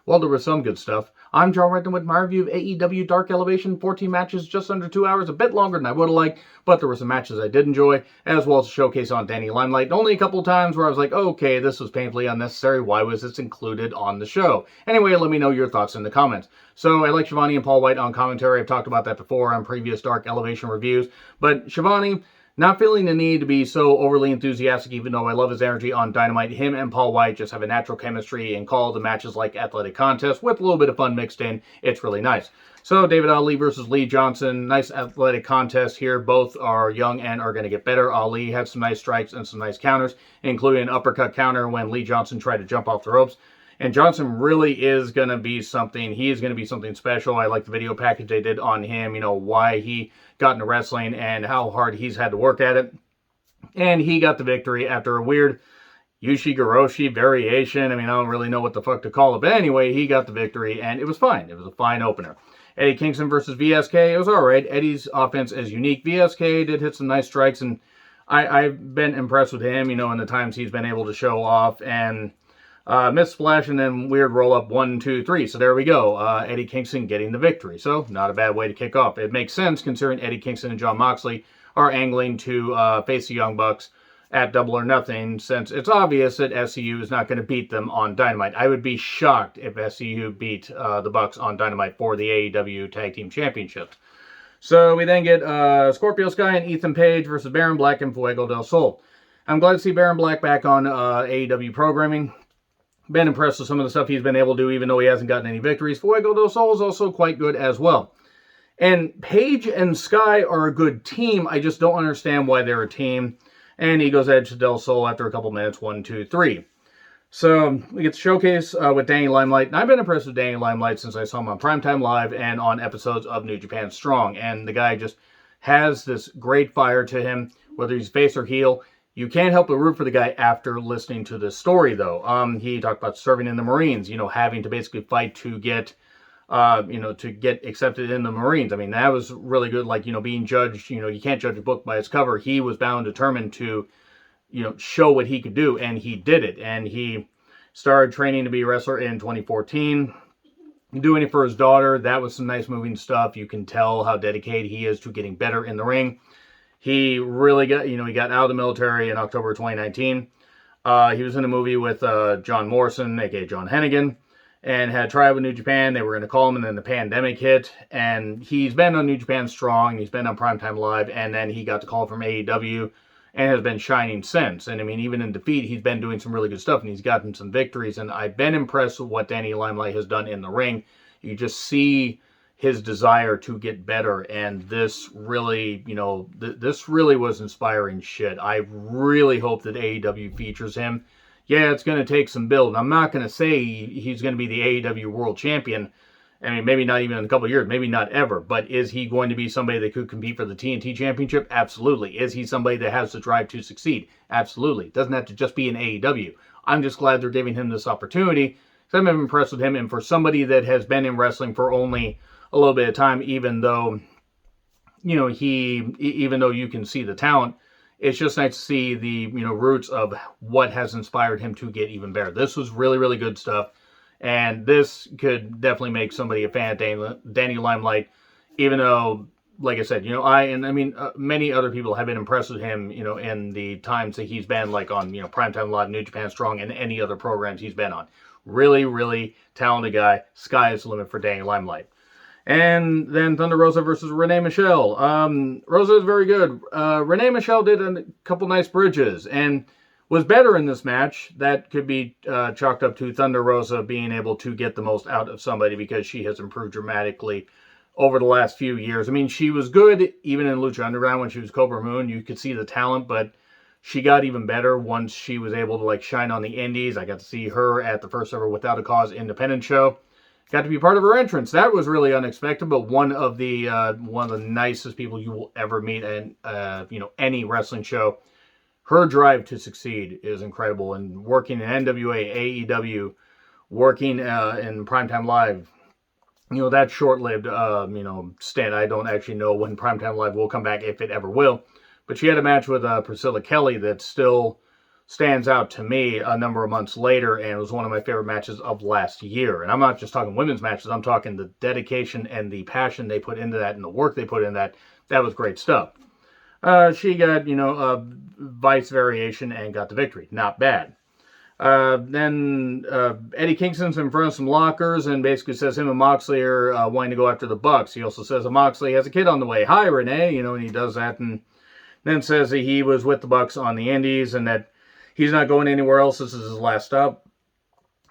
Well, there was some good stuff. I'm John Renton with my review of AEW Dark Elevation. 14 matches, just under 2 hours, a bit longer than I would have liked, but there were some matches I did enjoy, as well as a showcase on Danny Limelight. Only a couple times where I was like, okay, this was painfully unnecessary. Why was this included on the show? Anyway, let me know your thoughts in the comments. So I like Shivani and Paul White on commentary. I've talked about that before on previous Dark Elevation reviews, but Shivani, not feeling the need to be so overly enthusiastic, even though I love his energy on Dynamite. Him and Paul White just have a natural chemistry and call the matches like athletic contests with a little bit of fun mixed in. It's really nice. So David Ali versus Lee Johnson. Nice athletic contest here. Both are young and are going to get better. Ali had some nice strikes and some nice counters, including an uppercut counter when Lee Johnson tried to jump off the ropes. And Johnson really is going to be something. He is going to be something special. I like the video package they did on him, why he got into wrestling and how hard he's had to work at it. And he got the victory after a weird Ushi-Goroshi variation. I don't really know what the fuck to call it. But anyway, he got the victory, and it was fine. It was a fine opener. Eddie Kingston versus VSK. It was all right. Eddie's offense is unique. VSK did hit some nice strikes, and I've been impressed with him, in the times he's been able to show off. And missed splash and then weird roll up 1, 2, 3. So there we go. Eddie Kingston getting the victory. So not a bad way to kick off. It makes sense considering Eddie Kingston and Jon Moxley are angling to face the Young Bucks at Double or Nothing, since it's obvious that SCU is not going to beat them on Dynamite. I would be shocked if SCU beat the Bucks on Dynamite for the AEW Tag Team Championships. So we then get Scorpio Sky and Ethan Page versus Baron Black and Fuego del Sol. I'm glad to see Baron Black back on AEW programming. Been impressed with some of the stuff he's been able to do, even though he hasn't gotten any victories. Fuego del Sol is also quite good as well. And Page and Sky are a good team. I just don't understand why they're a team. And he goes edge to Del Sol after a couple minutes, 1, 2, 3. So we get the showcase with Danny Limelight. And I've been impressed with Danny Limelight since I saw him on Primetime Live and on episodes of New Japan Strong. And the guy just has this great fire to him, whether he's face or heel. You can't help but root for the guy after listening to this story, though. He talked about serving in the Marines, having to basically fight to get, to get accepted in the Marines. That was really good, being judged, you can't judge a book by its cover. He was bound, determined to, show what he could do, and he did it. And he started training to be a wrestler in 2014, doing it for his daughter. That was some nice moving stuff. You can tell how dedicated he is to getting better in the ring. He really got, he got out of the military in October 2019. He was in a movie with John Morrison, aka John Hennigan, and had tried with New Japan. They were going to call him, and then the pandemic hit. And he's been on New Japan Strong. He's been on Primetime Live, and then he got the call from AEW and has been shining since. And even in defeat, he's been doing some really good stuff, and he's gotten some victories. And I've been impressed with what Danny Limelight has done in the ring. You just see his desire to get better, and this really, this really was inspiring shit. I really hope that AEW features him. Yeah, it's going to take some build. I'm not going to say he's going to be the AEW World Champion. Maybe not even in a couple of years, maybe not ever, but is he going to be somebody that could compete for the TNT Championship? Absolutely. Is he somebody that has the drive to succeed? Absolutely. Doesn't have to just be in AEW. I'm just glad they're giving him this opportunity, because I'm impressed with him, and for somebody that has been in wrestling for only a little bit of time, even though, even though you can see the talent, it's just nice to see the, roots of what has inspired him to get even better. This was really, really good stuff, and this could definitely make somebody a fan of Danny Limelight, even though, like I said, many other people have been impressed with him, in the times that he's been, like on, Primetime Live, New Japan Strong, and any other programs he's been on. Really, really talented guy. Sky is the limit for Danny Limelight. And then Thunder Rosa versus Renee Michelle. Rosa is very good. Renee Michelle did a couple nice bridges and was better in this match. That could be chalked up to Thunder Rosa being able to get the most out of somebody, because she has improved dramatically over the last few years. She was good even in Lucha Underground when she was Cobra Moon. You could see the talent, but she got even better once she was able to shine on the indies. I got to see her at the first ever Without a Cause independent show. Got to be part of her entrance. That was really unexpected, but one of the nicest people you will ever meet in any wrestling show. Her drive to succeed is incredible, and working in NWA, AEW, working in Primetime Live, that short-lived stint. I don't actually know when Primetime Live will come back, if it ever will. But she had a match with Priscilla Kelly that's still stands out to me a number of months later, and it was one of my favorite matches of last year. And I'm not just talking women's matches, I'm talking the dedication and the passion they put into that and the work they put in that. That was great stuff. She got, a vice variation and got the victory. Not bad. Then Eddie Kingston's in front of some lockers and basically says him and Moxley are wanting to go after the Bucks. He also says that Moxley has a kid on the way. Hi, Renee, and he does that, and then says that he was with the Bucks on the Indies and that he's not going anywhere else. This is his last stop.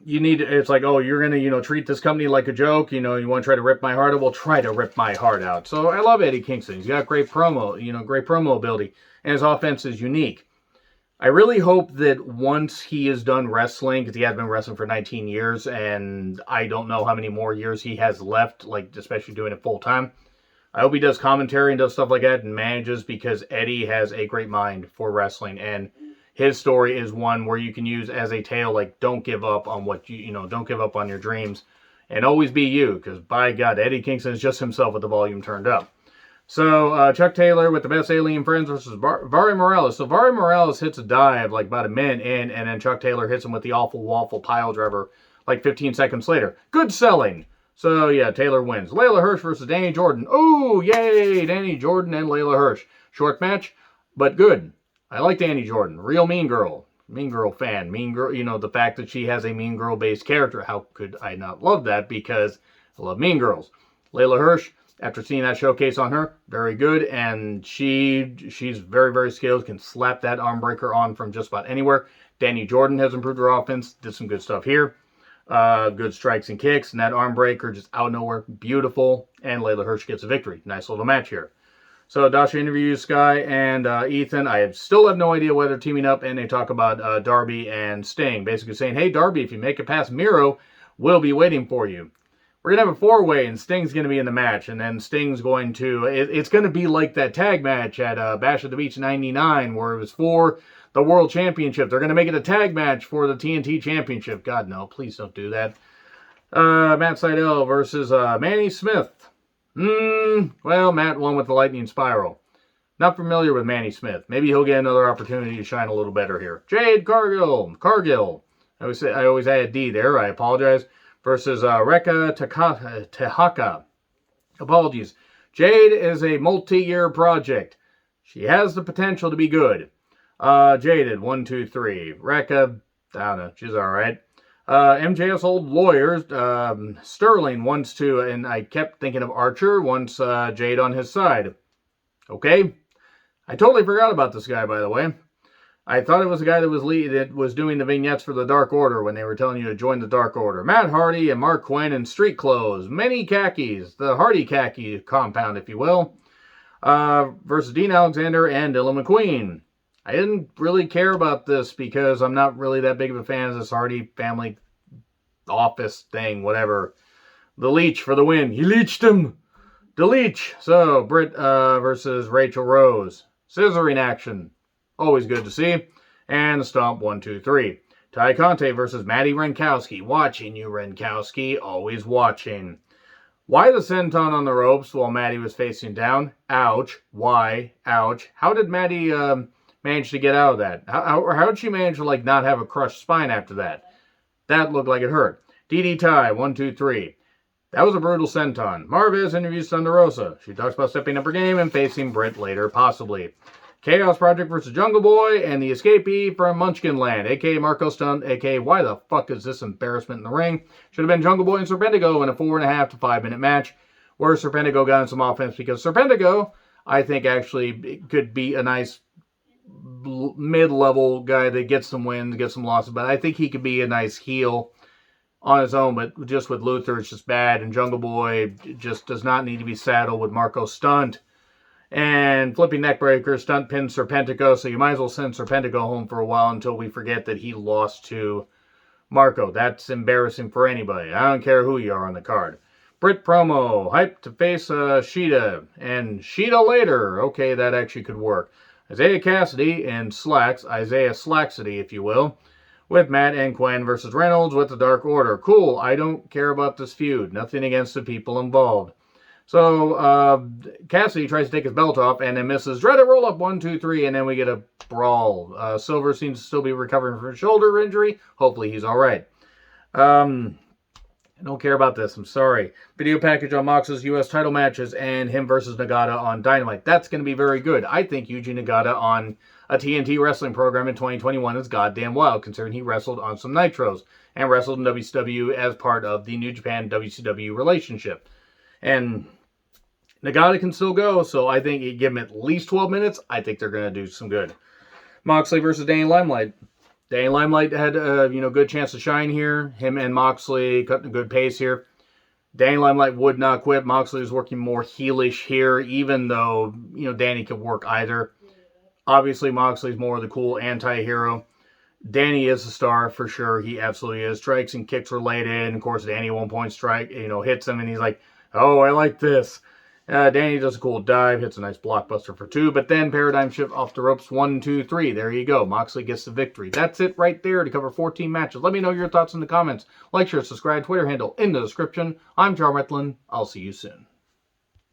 It's like, oh, you're going to, treat this company like a joke. You want to try to rip my heart out? Well, try to rip my heart out. So I love Eddie Kingston. He's got great promo, great promo ability, and his offense is unique. I really hope that once he is done wrestling, because he has been wrestling for 19 years, and I don't know how many more years he has left, like especially doing it full time. I hope he does commentary and does stuff like that and manages, because Eddie has a great mind for wrestling, and his story is one where you can use as a tale, like, don't give up on what don't give up on your dreams, and always be you, because by God, Eddie Kingston is just himself with the volume turned up. So, Chuck Taylor with the Best Alien Friends versus Vari Morales. So, Vari Morales hits a dive like about a minute in, and then Chuck Taylor hits him with the awful waffle pile driver like 15 seconds later. Good selling. So, yeah, Taylor wins. Layla Hirsch versus Danny Jordan. Oh, yay! Danny Jordan and Layla Hirsch. Short match, but good. I like Danny Jordan. Real Mean Girl. Mean Girl fan. Mean Girl, the fact that she has a Mean Girl-based character. How could I not love that? Because I love Mean Girls. Layla Hirsch, after seeing that showcase on her, very good, and she's very, very skilled, can slap that arm breaker on from just about anywhere. Danny Jordan has improved her offense, did some good stuff here. Good strikes and kicks, and that arm breaker just out of nowhere, beautiful, and Layla Hirsch gets a victory. Nice little match here. So Dasha interviews Sky and Ethan. I still have no idea whether they're teaming up, and they talk about Darby and Sting, basically saying, hey, Darby, if you make it past Miro, we'll be waiting for you. We're going to have a four-way, and Sting's going to be in the match, and then Sting's going to... It's going to be like that tag match at Bash at the Beach 99, where it was for the World Championship. They're going to make it a tag match for the TNT Championship. God, no, please don't do that. Matt Sydal versus Manny Smith. Well, Matt won with the Lightning Spiral. Not familiar with Manny Smith. Maybe he'll get another opportunity to shine a little better here. Jade Cargill. I always add a D there. I apologize. Versus Reka Tehaka. Apologies. Jade is a multi-year project. She has the potential to be good. Jaded, 1, 2, 3. Reka, I don't know, she's alright. MJF's old lawyer, Sterling, wants to, and I kept thinking of Archer, wants Jade on his side. Okay. I totally forgot about this guy, by the way. I thought it was the guy that was doing the vignettes for the Dark Order when they were telling you to join the Dark Order. Matt Hardy and Mark Quinn in street clothes. Many khakis. The Hardy khaki compound, if you will. Versus Dean Alexander and Dylan McQueen. I didn't really care about this because I'm not really that big of a fan of this Hardy family office thing, whatever. The Leech for the win. He leeched him. The Leech. So, Britt versus Rachel Rose. Scissoring action. Always good to see. And the stomp, 1, 2, 3. Ty Conte versus Maddie Renkowski. Watching you, Renkowski. Always watching. Why the senton on the ropes while Maddie was facing down? Ouch. Why? Ouch. How did Maddie manage to get out of that? How did she manage to not have a crushed spine after that? That looked like it hurt. DD Ty, 1, 2, 3. That was a brutal senton. Marvez interviews Thunder Rosa. She talks about stepping up her game and facing Britt later, possibly. Chaos Project versus Jungle Boy and the escapee from Munchkin Land, a.k.a. Marco Stunt, a.k.a. why the fuck is this embarrassment in the ring? Should have been Jungle Boy and Serpentico in a 4.5 to 5 minute match where Serpentico got in some offense, because Serpentico, I think, actually could be a nice mid-level guy that gets some wins, gets some losses, but I think he could be a nice heel on his own, but just with Luther, it's just bad, and Jungle Boy just does not need to be saddled with Marco Stunt. And flipping neckbreaker, stunt pin Serpentico, so you might as well send Serpentico home for a while until we forget that he lost to Marco. That's embarrassing for anybody. I don't care who you are on the card. Britt promo, hyped to face Sheeta, and Sheeta later. Okay, that actually could work. Isaiah Cassidy and Slacks, Isaiah Slacksity, if you will, with Matt and Quinn versus Reynolds with the Dark Order. Cool, I don't care about this feud. Nothing against the people involved. So Cassidy tries to take his belt off and then misses. Dreaded roll up 1, 2, 3, and then we get a brawl. Silver seems to still be recovering from a shoulder injury. Hopefully he's all right. I don't care about this. I'm sorry. Video package on Mox's U.S. title matches and him versus Nagata on Dynamite. That's going to be very good. I think Yuji Nagata on a TNT wrestling program in 2021 is goddamn wild, considering he wrestled on some Nitros and wrestled in WCW as part of the New Japan WCW relationship. And Nagata can still go, so I think you give him at least 12 minutes. I think they're going to do some good. Moxley versus Danny Limelight. Danny Limelight had a good chance to shine here. Him and Moxley cutting a good pace here. Danny Limelight would not quit. Moxley was working more heelish here, even though Danny could work either. Obviously, Moxley's more the cool anti-hero. Danny is a star for sure. He absolutely is. Strikes and kicks were laid in. Of course, Danny at one point hits him, and he's like, "Oh, I like this." Danny does a cool dive, hits a nice blockbuster for 2, but then paradigm shift off the ropes, 1, 2, 3. There you go. Moxley gets the victory. That's it right there to cover 14 matches. Let me know your thoughts in the comments. Like, share, subscribe, Twitter handle in the description. I'm John Retlin. I'll see you soon.